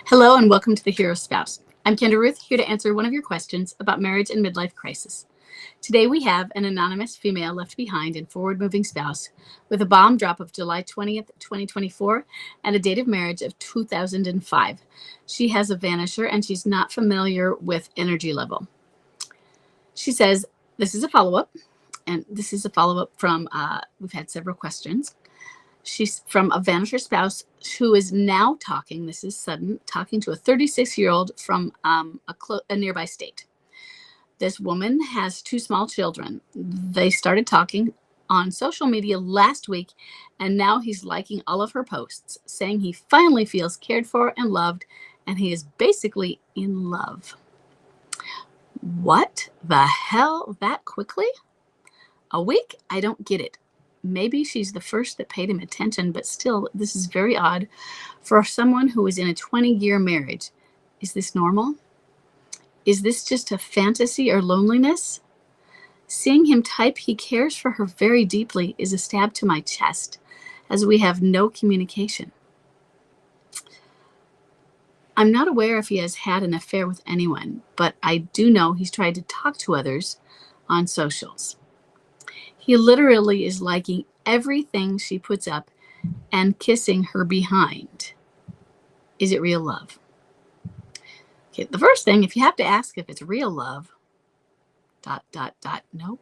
Hello and welcome to The Hero Spouse. I'm Kendra Ruth, here to answer one of your questions about marriage and midlife crisis. Today we have an anonymous female left behind and forward-moving spouse with a bomb drop of July 20th, 2024 and a date of marriage of 2005. She has a vanisher and she's not familiar with energy level. She says, this is a follow-up, and this is a follow-up from, we've had several questions. She's from a vanisher spouse who is now talking, this is sudden, talking to a 36-year-old from a nearby state. This woman has two small children. They started talking on social media last week, and now he's liking all of her posts, saying he finally feels cared for and loved, and he is basically in love. What the hell? That quickly? A week? I don't get it. Maybe she's the first that paid him attention, but still, this is very odd for someone who is in a 20-year marriage. Is this normal? Is this just a fantasy or loneliness? Seeing him type he cares for her very deeply is a stab to my chest, as we have no communication. I'm not aware if he has had an affair with anyone, but I do know he's tried to talk to others on socials. He literally is liking everything she puts up and kissing her behind. Is it real love? Okay, the first thing, if you have to ask if it's real love, ... no.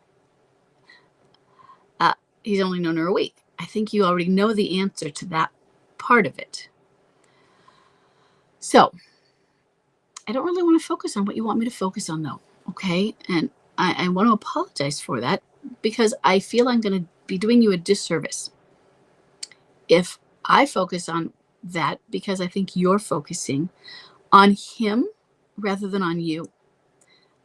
He's only known her a week. I think you already know the answer to that part of it. So, I don't really want to focus on what you want me to focus on, though, okay? And I want to apologize for that, because I feel I'm going to be doing you a disservice if I focus on that, because I think you're focusing on him rather than on you.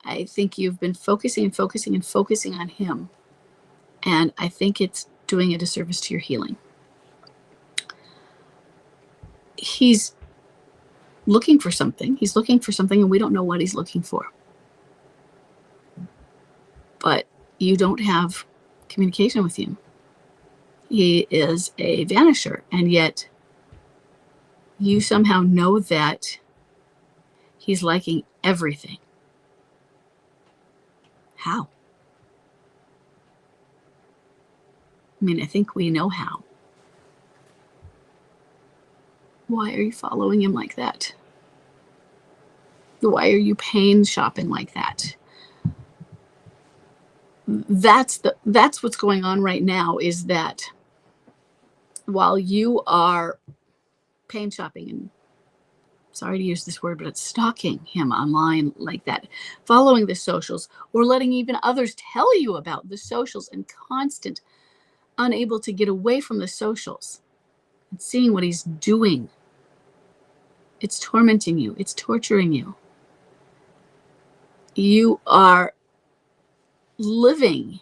I think you've been focusing on him, and I think it's doing a disservice to your healing. He's looking for something. And we don't know what he's looking for. But you don't have communication with him. He is a vanisher, and yet you somehow know that he's liking everything. How? I mean, I think we know how. Why are you following him like that? Why are you pain shopping like that? That's what's going on right now, is that while you are pain shopping, and sorry to use this word, but it's stalking him online like that, following the socials, or letting even others tell you about the socials, and constant, unable to get away from the socials and seeing what he's doing. It's tormenting you. It's torturing you. You are living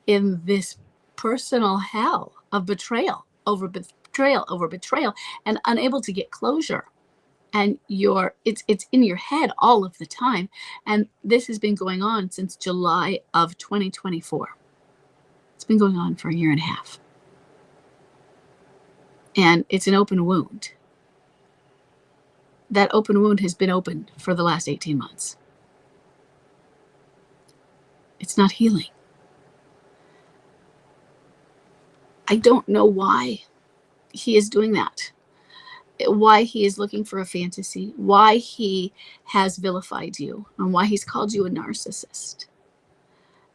in this personal hell of betrayal over betrayal, and unable to get closure. And it's in your head all of the time. And this has been going on since July of 2024. It's been going on for a year and a half. And it's an open wound. That open wound has been open for the last 18 months. It's not healing. I don't know why he is doing that. Why he is looking for a fantasy. Why he has vilified you. And why he's called you a narcissist.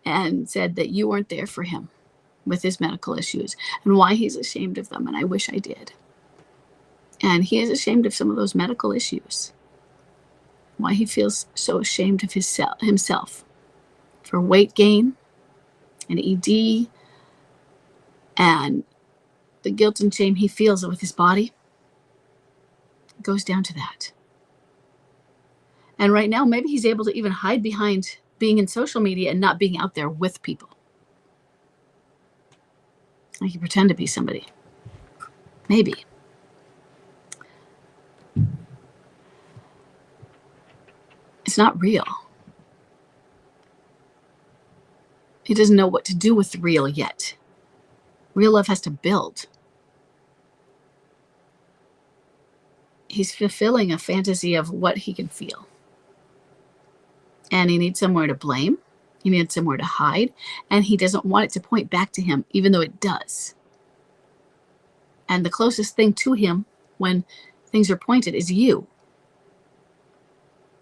And said that you weren't there for him with his medical issues. And why he's ashamed of them. And I wish I did. And he is ashamed of some of those medical issues. Why he feels so ashamed of himself. For weight gain, and ED, and the guilt and shame he feels with his body. It goes down to that. And right now, maybe he's able to even hide behind being in social media and not being out there with people. Like you pretend to be somebody. Maybe. It's not real. He doesn't know what to do with real yet. Real love has to build. he's fulfilling a fantasy of what he can feel. And he needs somewhere to blame. He needs somewhere to hide. And he doesn't want it to point back to him, even though it does. And the closest thing to him when things are pointed is you.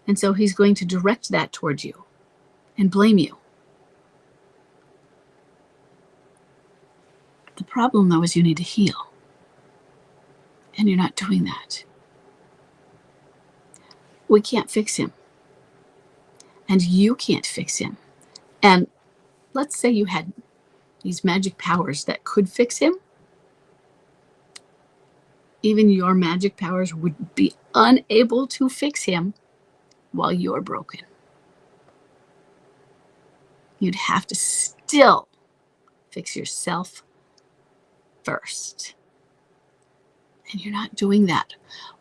And so he's going to direct that towards you and blame you. The problem, though, is you need to heal. And you're not doing that. We can't fix him. And you can't fix him. And let's say you had these magic powers that could fix him. Even your magic powers would be unable to fix him while you're broken. You'd have to still fix yourself first. And you're not doing that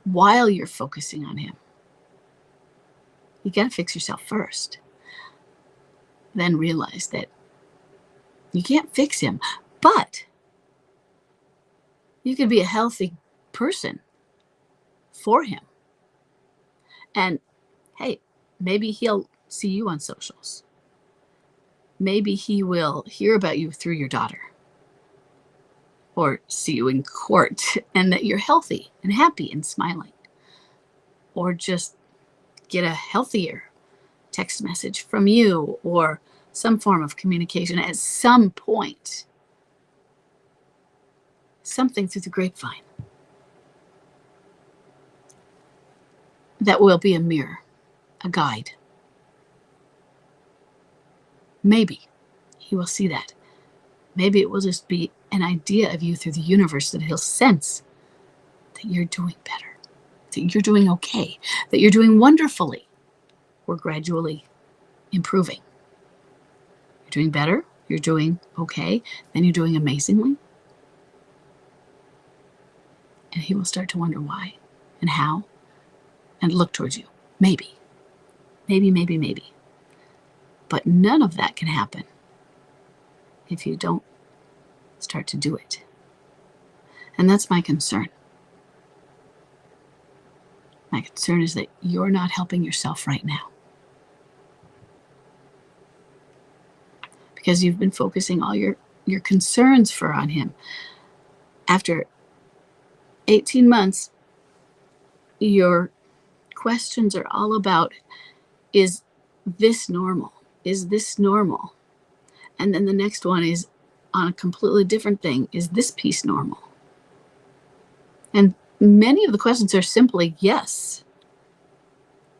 while you're focusing on him. You got to fix yourself first. Then realize that you can't fix him, but you can be a healthy person for him. And hey, maybe he'll see you on socials. Maybe he will hear about you through your daughter, or see you in court and that you're healthy and happy and smiling, or just get a healthier text message from you or some form of communication at some point, something through the grapevine that will be a mirror, a guide. Maybe he will see that. Maybe it will just be an idea of you through the universe that he'll sense that you're doing better, that you're doing okay, that you're doing wonderfully, or gradually improving. You're doing better, you're doing okay, then you're doing amazingly. And he will start to wonder why and how and look towards you. Maybe. But none of that can happen if you don't start to do it. And that's my concern. My concern is that you're not helping yourself right now. Because you've been focusing all your concerns on him. After 18 months, your questions are all about, is this normal? Is this normal? And then the next one is on a completely different thing. Is this piece normal? And many of the questions are simply yes.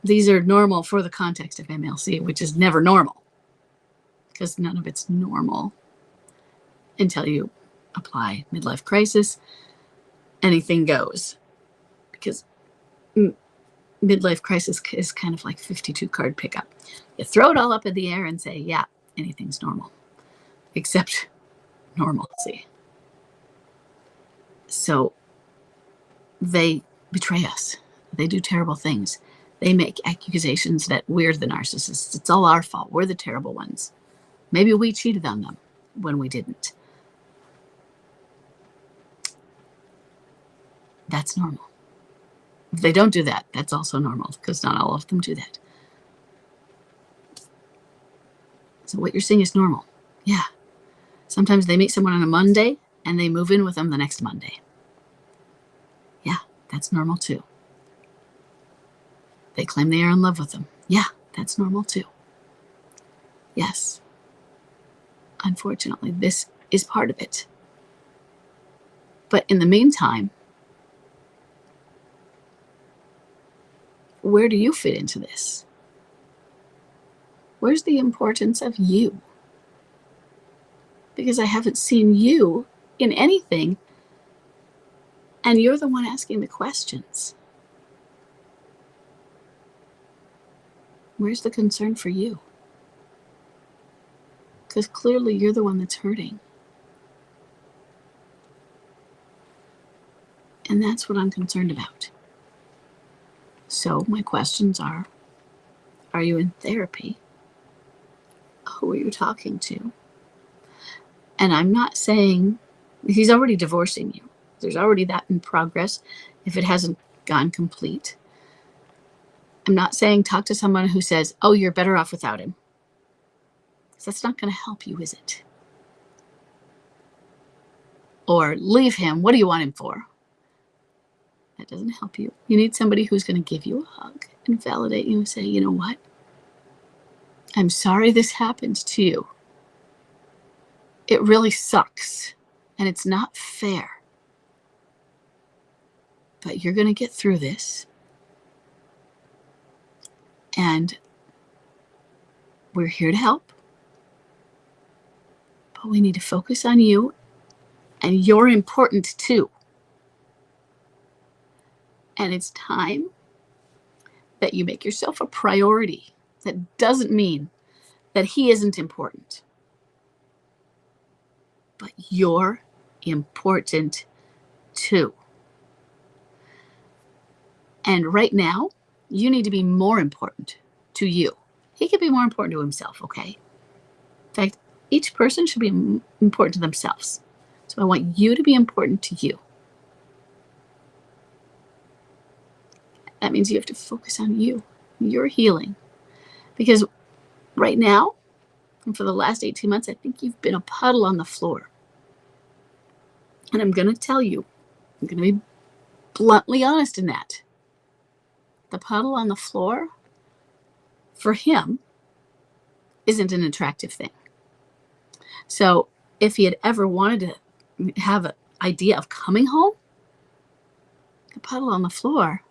These are normal for the context of MLC, which is never normal, because none of it's normal until you apply midlife crisis. Anything goes, because midlife crisis is kind of like 52 card pickup. You throw it all up in the air and say, yeah, anything's normal, except normalcy. So they betray us. They do terrible things. They make accusations that we're the narcissists. It's all our fault. We're the terrible ones. Maybe we cheated on them when we didn't. That's normal. If they don't do that, that's also normal, because not all of them do that. So what you're seeing is normal. Yeah. Sometimes they meet someone on a Monday and they move in with them the next Monday. Yeah, that's normal too. They claim they are in love with them. Yeah, that's normal too. Yes. Unfortunately, this is part of it. But in the meantime, where do you fit into this? Where's the importance of you? Because I haven't seen you in anything, and you're the one asking the questions. Where's the concern for you? Because clearly you're the one that's hurting. And that's what I'm concerned about. So my questions are you in therapy? Who are you talking to? And I'm not saying he's already divorcing you. There's already that in progress. If it hasn't gone complete. I'm not saying talk to someone who says, oh, you're better off without him. Because that's not going to help you, is it? Or leave him. What do you want him for? That doesn't help you. You need somebody who's going to give you a hug and validate you and say, you know what? I'm sorry this happened to you. It really sucks. And it's not fair. But you're going to get through this. And we're here to help. But we need to focus on you. And you're important too. And it's time that you make yourself a priority. That doesn't mean that he isn't important. But you're important too. And right now, you need to be more important to you. He could be more important to himself, okay? In fact, each person should be important to themselves. So I want you to be important to you. That means you have to focus on you, your healing. Because right now, and for the last 18 months, I think you've been a puddle on the floor. And I'm going to tell you, I'm going to be bluntly honest in that. The puddle on the floor, for him, isn't an attractive thing. So if he had ever wanted to have an idea of coming home, the puddle on the floor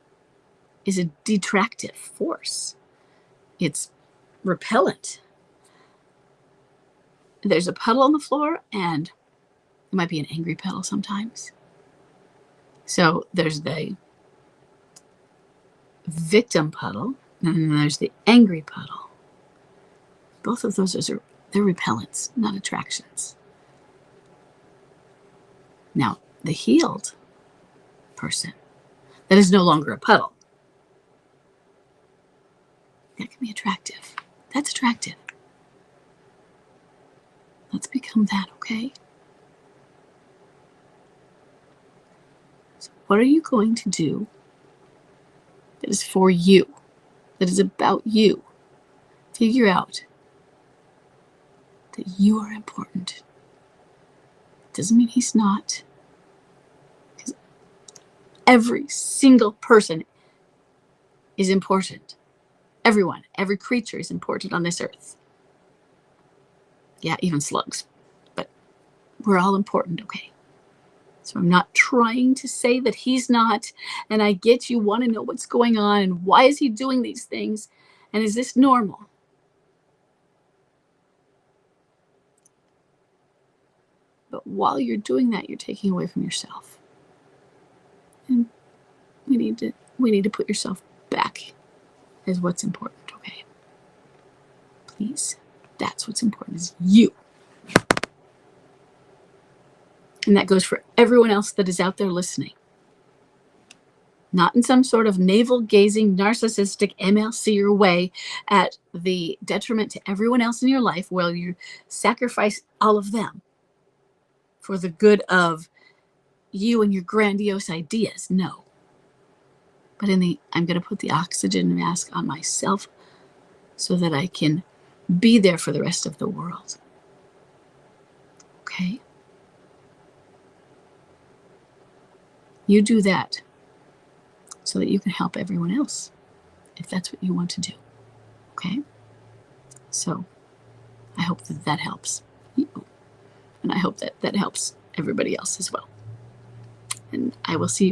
is a detractive force. It's repellent. There's a puddle on the floor, and it might be an angry puddle sometimes. So there's the victim puddle, and then there's the angry puddle. Both of those they're repellents, not attractions. Now, the healed person, that is no longer a puddle, that can be attractive. That's attractive. Let's become that, okay? So what are you going to do that is for you, that is about you? Figure out that you are important. Doesn't mean he's not. Because every single person is important. Everyone, every creature is important on this earth. Yeah, even slugs. But we're all important, okay? So I'm not trying to say that he's not. And I get you want to know what's going on and why is he doing these things? And is this normal? But while you're doing that, you're taking away from yourself. And we need to put yourself back as what's important, okay? Please. That's what's important, is you. And that goes for everyone else that is out there listening. Not in some sort of navel-gazing, narcissistic MLC-er way at the detriment to everyone else in your life while you sacrifice all of them for the good of you and your grandiose ideas. No. But I'm going to put the oxygen mask on myself so that I can be there for the rest of the world. Okay? You do that so that you can help everyone else, if that's what you want to do. Okay? So I hope that helps you. And I hope that helps everybody else as well. And I will see you all.